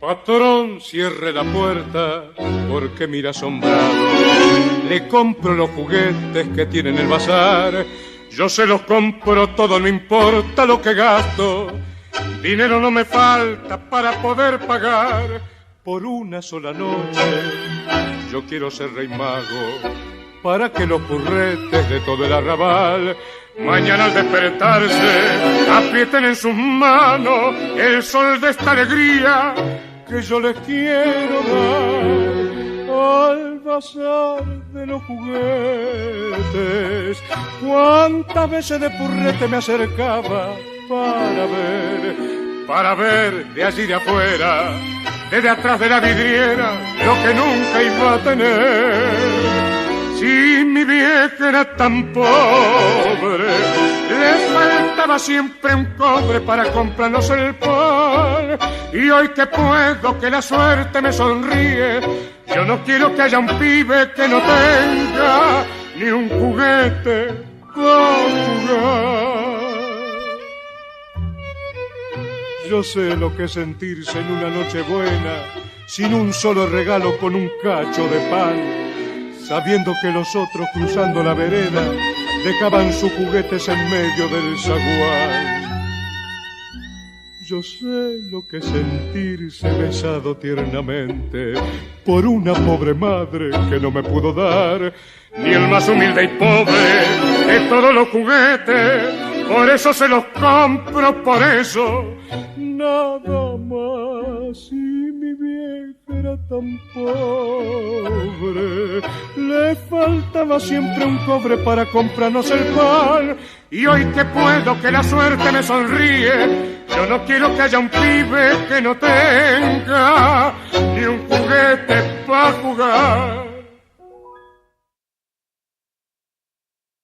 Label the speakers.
Speaker 1: Patrón, cierre la puerta porque mira asombrado. Le compro los juguetes que tiene en el bazar. Yo se los compro todo, no importa lo que gasto. Dinero no me falta para poder pagar por una sola noche. Yo quiero ser rey mago para que los curretes de todo el arrabal mañana al despertarse aprieten en sus manos el sol de esta alegría que yo les quiero dar al bazar de los juguetes. Cuántas veces de purrete me acercaba para ver de allí de afuera, desde atrás de la vidriera, lo que nunca iba a tener. Si mi vieja era tan pobre, le faltaba siempre un cobre para comprarnos el pan. Y hoy que puedo, que la suerte me sonríe, yo no quiero que haya un pibe que no tenga ni un juguete para jugar. Yo sé lo que es sentirse en una noche buena, sin un solo regalo, con un cacho de pan, sabiendo que los otros cruzando la vereda dejaban sus juguetes en medio del zaguán. Yo sé lo que es sentirse besado tiernamente por una pobre madre que no me pudo dar ni el más humilde y pobre de todos los juguetes. Por eso se los compro, por eso nada más. Si mi vieja era tan pobre, le faltaba siempre un cobre para comprarnos el pan. Y hoy que puedo, que la suerte me sonríe, yo no quiero que haya un pibe que no tenga ni un juguete para jugar.